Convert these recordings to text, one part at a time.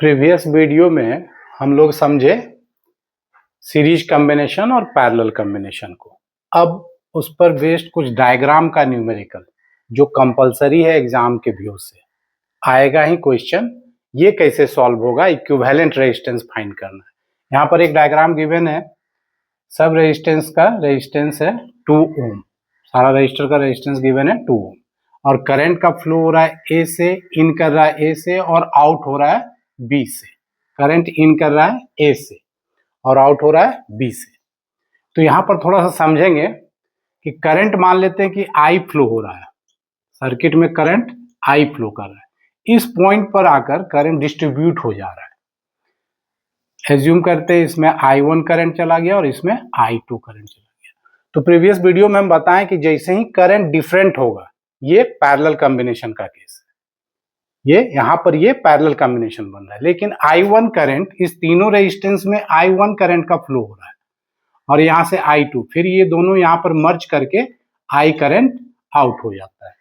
Previous video में हम लोग समझे सीरीज कॉम्बिनेशन और पैरेलल कॉम्बिनेशन को। अब उस पर बेस्ड कुछ डायग्राम का न्यूमेरिकल जो कंपलसरी है एग्जाम के व्यू से आएगा ही क्वेश्चन, ये कैसे सॉल्व होगा, इक्विवेलेंट रेजिस्टेंस फाइंड करना है। यहाँ पर एक डायग्राम गिवन है, सब रेजिस्टेंस का रेजिस्टेंस है 2 ओम, सारा रजिस्टर का रेजिस्टेंस गिवन है 2 ओम और करंट का फ्लो हो रहा है ए से, इन कर रहा है ए से और आउट हो रहा है बी से। करंट इन कर रहा है ए से और आउट हो रहा है बी से। तो यहाँ पर थोड़ा सा समझेंगे कि करंट मान लेते हैं कि आई फ्लो हो रहा है, सर्किट में करंट आई फ्लो कर रहा है। इस पॉइंट पर आकर करंट डिस्ट्रीब्यूट हो जा रहा है। एज्यूम करते हैं इसमें I1 करंट चला गया और इसमें I2 करंट चला गया। तो प्रीवियस वीडियो में हम बताएं कि जैसे ही करंट डिफरेंट होगा, ये पैरेलल कॉम्बिनेशन का केस है। ये यहाँ पर ये पैरेलल कॉम्बिनेशन बन रहा है, लेकिन I1 करंट, इस तीनों रेजिस्टेंस में I1 करंट का फ्लो हो रहा है और यहाँ से I2, फिर ये दोनों यहाँ पर मर्ज करके I करंट आउट हो जाता है।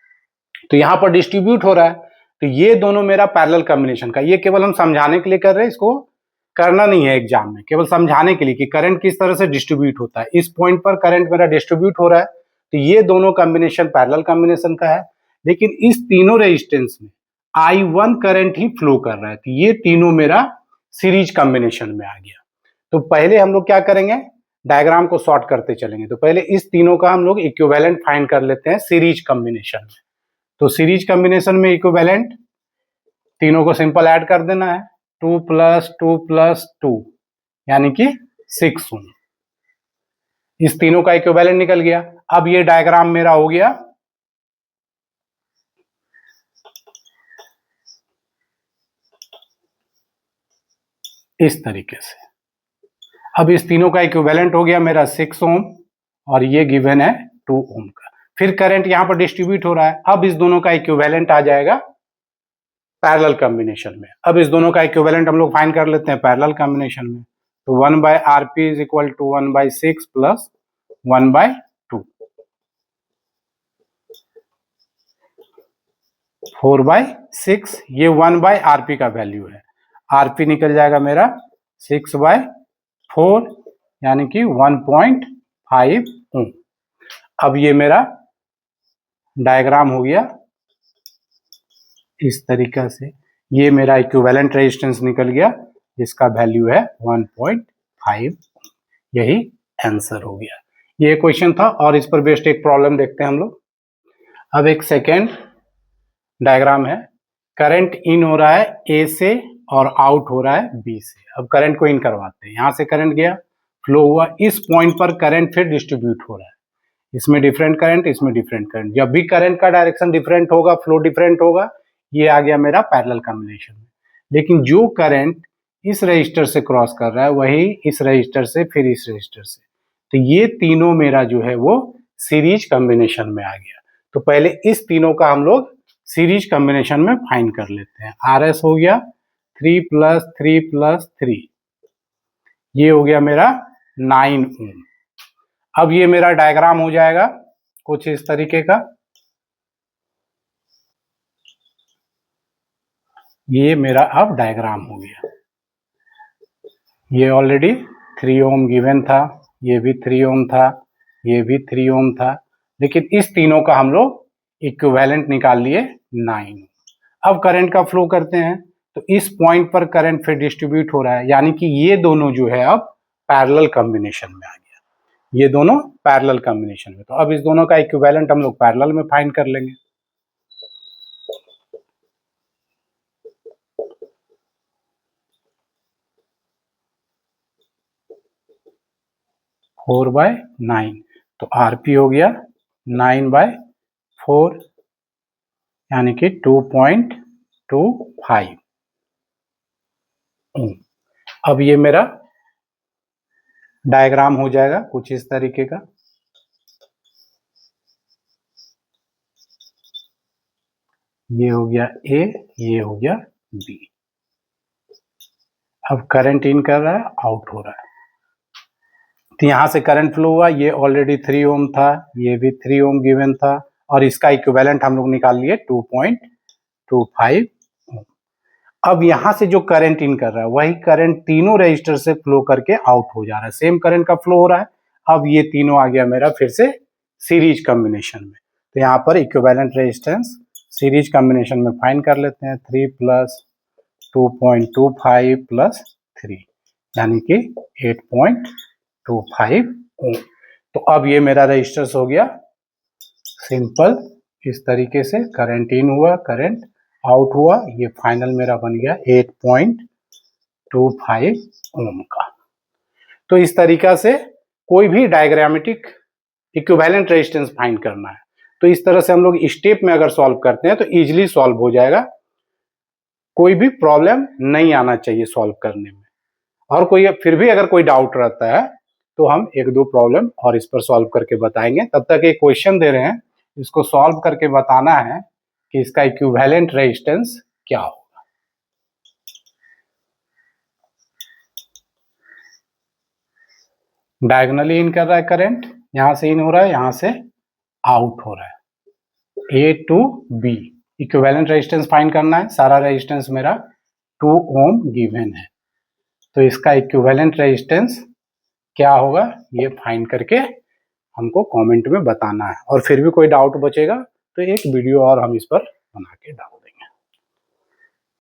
तो यहाँ पर डिस्ट्रीब्यूट हो रहा है, तो ये दोनों मेरा पैरेलल कॉम्बिनेशन का, ये केवल हम समझाने के लिए कर रहे हैं, इसको करना नहीं है एग्जाम में, केवल समझाने के लिए कि करंट किस तरह से डिस्ट्रीब्यूट होता है। इस पॉइंट पर करंट मेरा डिस्ट्रीब्यूट हो रहा है, तो ये दोनों कॉम्बिनेशन पैरेलल कॉम्बिनेशन का है। लेकिन इस तीनों रेजिस्टेंस में I1 करंट ही फ्लो कर रहा है, तो ये तीनों मेरा सीरीज कॉम्बिनेशन में आ गया। तो पहले हम लोग क्या करेंगे, डायग्राम को शॉर्ट करते चलेंगे। तो पहले इस तीनों का हम लोग इक्विवेलेंट फाइंड कर लेते हैं सीरीज कॉम्बिनेशन में। तो सीरीज कॉम्बिनेशन में इक्विवेलेंट तीनों को सिंपल ऐड कर देना है, 2 + 2 + 2 यानी कि 6 ओम। इस तीनों का इक्विवेलेंट निकल गया। अब ये डायग्राम मेरा हो गया इस तरीके से। अब इस तीनों का इक्विवेलेंट हो गया मेरा 6 ओम और ये गिवन है 2 ओम का। फिर करंट यहां पर डिस्ट्रीब्यूट हो रहा है। अब इस दोनों का इक्विवेलेंट आ जाएगा पैरेलल कॉम्बिनेशन में। अब इस दोनों का इक्विवेलेंट हम लोग फाइंड कर लेते हैं पैरेलल कॉम्बिनेशन में। तो 1/RP = 1/6 + 1/2, 4/6। ये 1/RP का वैल्यू है। RP निकल जाएगा मेरा 6/4 यानी कि 1.5 ओम। अब ये मेरा डायग्राम हो गया इस तरीका से। ये मेरा इक्विवेलेंट रेजिस्टेंस निकल गया जिसका वैल्यू है 1.5। यही आंसर हो गया। ये क्वेश्चन था और इस पर बेस्ड एक प्रॉब्लम देखते हैं हम लोग। अब एक सेकेंड डायग्राम है, करंट इन हो रहा है ए से और आउट हो रहा है बी से। अब करंट को इन करवाते हैं, यहां से करंट गया, फ्लो हुआ, इस पॉइंट पर करंट फिर डिस्ट्रीब्यूट हो रहा है। इसमें डिफरेंट करंट, इसमें डिफरेंट करंट। जब भी करंट का डायरेक्शन डिफरेंट होगा, फ्लो डिफरेंट होगा, ये आ गया मेरा पैरेलल कॉम्बिनेशन में। लेकिन जो करंट इस रजिस्टर से क्रॉस कर रहा है वही इस रजिस्टर से, फिर इस रजिस्टर से, तो ये तीनों मेरा जो है वो सीरीज कॉम्बिनेशन में आ गया। तो पहले इस तीनों का हम लोग सीरीज कॉम्बिनेशन में फाइंड कर लेते हैं। RS हो गया 3 + 3 + 3, ये हो गया मेरा 9 ओम। अब ये मेरा डायग्राम हो जाएगा कुछ इस तरीके का। ये मेरा अब डायग्राम हो गया। ये ऑलरेडी 3 ओम गिवन था, ये भी 3 ओम था, ये भी 3 ओम था, लेकिन इस तीनों का हम लोग इक्विवेलेंट निकाल लिए 9। अब करंट का फ्लो करते हैं, तो इस पॉइंट पर करंट फिर डिस्ट्रीब्यूट हो रहा है, यानी कि ये दोनों जो है अब पैरेलल कॉम्बिनेशन में आ गया। ये दोनों पैरेलल कॉम्बिनेशन में। तो अब इस दोनों का इक्विवेलेंट हम लोग पैरेलल में फाइंड कर लेंगे। फोर बाय 9, तो RP हो गया 9/4 यानी कि 2.25 ओम। अब ये मेरा डायग्राम हो जाएगा कुछ इस तरीके का। ये हो गया A, ये हो गया B। अब करंट इन कर रहा है, आउट हो रहा है, तो यहां से करंट फ्लो हुआ। ये ऑलरेडी 3 ओम था, ये भी 3 ओम गिवन था और इसका इक्विवेलेंट हम लोग निकाल लिए 2.25 ओम। अब यहां से जो करंट इन कर रहा है वही करंट तीनों रजिस्टर से फ्लो करके आउट हो जा रहा है, सेम करंट का फ्लो हो रहा है। अब ये तीनों आ गया मेरा फिर से सीरीज कॉम्बिनेशन में। तो यहाँ पर इक्विवेलेंट रेजिस्टेंस सीरीज कॉम्बिनेशन में फाइंड कर लेते हैं, 3 प्लस 2.25 प्लस 3 यानी कि 8.25 ओम। तो अब ये मेरा रेजिस्टेंस हो गया सिंपल इस तरीके से, करंट इन हुआ करंट आउट हुआ, ये फाइनल मेरा बन गया 8.25 ओम का। तो इस तरीका से कोई भी डायग्रामेटिक इक्विवेलेंट रेजिस्टेंस फाइंड करना है तो इस तरह से हम लोग स्टेप में अगर सॉल्व करते हैं तो इजीली सॉल्व हो जाएगा, कोई भी प्रॉब्लम नहीं आना चाहिए सॉल्व करने में। और कोई फिर भी अगर कोई डाउट रहता है तो हम एक दो प्रॉब्लम और इस पर सॉल्व करके बताएंगे। तब तक एक क्वेश्चन दे रहे हैं, इसको सॉल्व करके बताना है कि इसका इक्विवेलेंट रेजिस्टेंस क्या होगा। डायगोनली इन कर रहा है करंट, यहां से इन हो रहा है यहां से आउट हो रहा है, A to B. Equivalent resistance find करना है, सारा रेजिस्टेंस मेरा 2 ओम गिवन है, तो इसका इक्विवेलेंट रेजिस्टेंस क्या होगा ये फाइंड करके हमको कमेंट में बताना है। और फिर भी कोई डाउट बचेगा तो एक वीडियो और हम इस पर बना के डालेंगे।